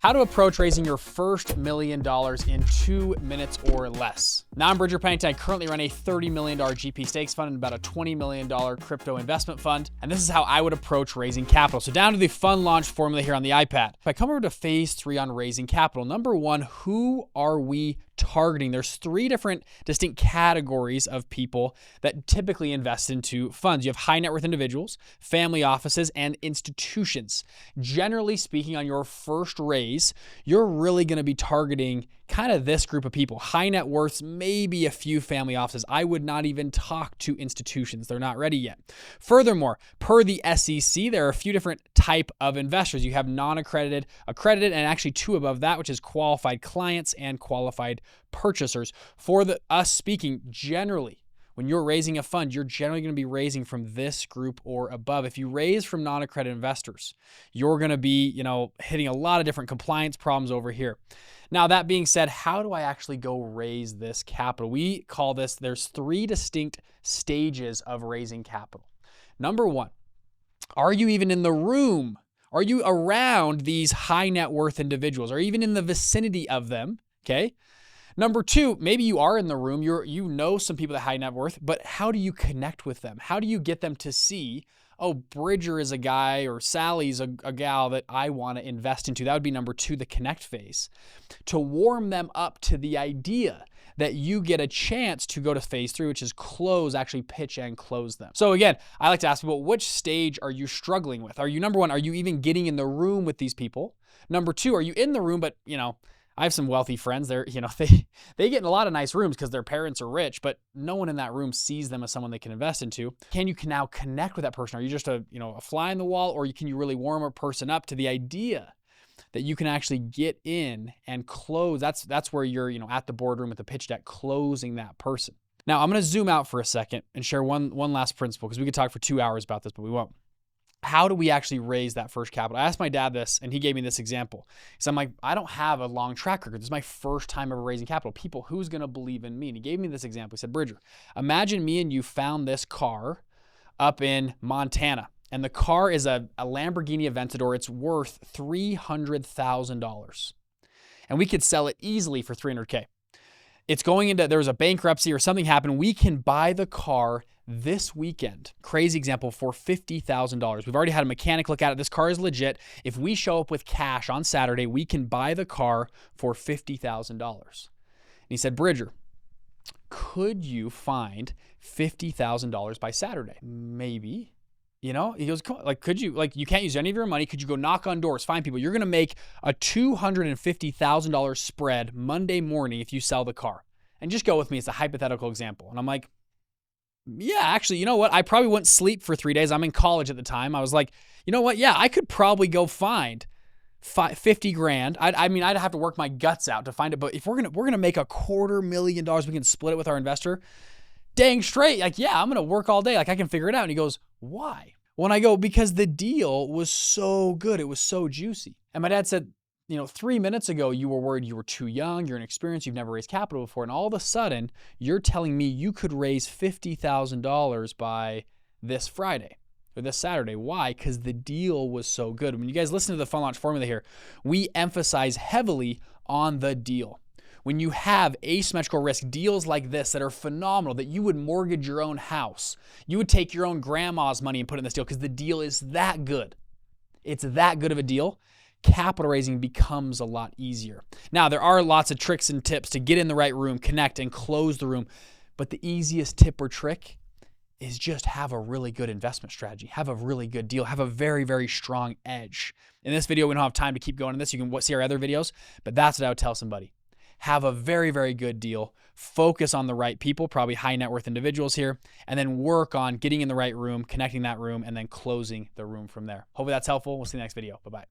How to approach raising your first $1 million in 2 minutes or less. Now I'm Bridger Pennington. I currently run a $30 million GP stakes fund and about a $20 million crypto investment fund. And this is how I would approach raising capital. So down to the fund launch formula here on the iPad. If I come over to phase 3 on raising capital, number one, who are we targeting? There's 3 different distinct categories of people that typically invest into funds. You have high net worth individuals, family offices, and institutions. Generally speaking, on your first raise, you're really going to be targeting kind of this group of people. High net worths, maybe a few family offices. I would not even talk to institutions. They're not ready yet. Furthermore, per the SEC, there are a few different type of investors. You have non-accredited, accredited, and actually 2 above that, which is qualified clients and qualified purchasers. For us speaking, generally, when you're raising a fund, you're generally going to be raising from this group or above. If you raise from non-accredited investors, you're going to be, hitting a lot of different compliance problems over here. Now, that being said, how do I actually go raise this capital? We call this, there's 3 distinct stages of raising capital. Number 1, are you even in the room? Are you around these high net worth individuals? Are you even in the vicinity of them? Okay. Number 2, maybe you are in the room, you know some people that high net worth, but how do you connect with them? How do you get them to see, oh, Bridger is a guy or Sally's a gal that I want to invest into? That would be number 2, the connect phase. To warm them up to the idea that you get a chance to go to phase 3, which is close, actually pitch and close them. So again, I like to ask people, which stage are you struggling with? Are you, number 1, are you even getting in the room with these people? Number 2, are you in the room, but I have some wealthy friends. They get in a lot of nice rooms because their parents are rich, but no one in that room sees them as someone they can invest into. Can you now connect with that person? Are you just a fly in the wall, or can you really warm a person up to the idea that you can actually get in and close? That's where you're, at the boardroom with the pitch deck, closing that person. Now I'm going to zoom out for a second and share one last principle, because we could talk for 2 hours about this, but we won't. How do we actually raise that first capital? I asked my dad this, and he gave me this example. So I'm like, I don't have a long track record. This is my first time ever raising capital. People, who's going to believe in me? And he gave me this example. He said, Bridger, imagine me and you found this car up in Montana, and the car is a Lamborghini Aventador. It's worth $300,000, and we could sell it easily for $300K. It's going into, there was a bankruptcy or something happened. We can buy the car this weekend, crazy example, for $50,000. We've already had a mechanic look at it. This car is legit. If we show up with cash on Saturday, we can buy the car for $50,000. And he said, Bridger, could you find $50,000 by Saturday? Maybe. He goes, could you, you can't use any of your money. Could you go knock on doors, find people? You're going to make a $250,000 spread Monday morning if you sell the car. And just go with me. It's a hypothetical example. And I'm like, yeah, actually, you know what? I probably wouldn't sleep for 3 days. I'm in college at the time. I was like, you know what? Yeah, I could probably go find 50 grand. I'd have to work my guts out to find it. But if we're gonna make $250,000, we can split it with our investor. Dang straight. Yeah, I'm gonna work all day. I can figure it out. And he goes, why? When I go, because the deal was so good. It was so juicy. And my dad said, 3 minutes ago, you were worried you were too young, you're inexperienced, you've never raised capital before. And all of a sudden, you're telling me you could raise $50,000 by this Friday or this Saturday. Why? Because the deal was so good. When you guys listen to the fund launch formula here, we emphasize heavily on the deal. When you have asymmetrical risk deals like this that are phenomenal, that you would mortgage your own house, you would take your own grandma's money and put it in this deal because the deal is that good. It's that good of a deal. Capital raising becomes a lot easier. Now, there are lots of tricks and tips to get in the right room, connect, and close the room. But the easiest tip or trick is just have a really good investment strategy. Have a really good deal. Have a very, very strong edge. In this video, we don't have time to keep going on this. You can see our other videos, but that's what I would tell somebody. Have a very, very good deal. Focus on the right people, probably high net worth individuals here, and then work on getting in the right room, connecting that room, and then closing the room from there. Hopefully that's helpful. We'll see you in the next video. Bye-bye.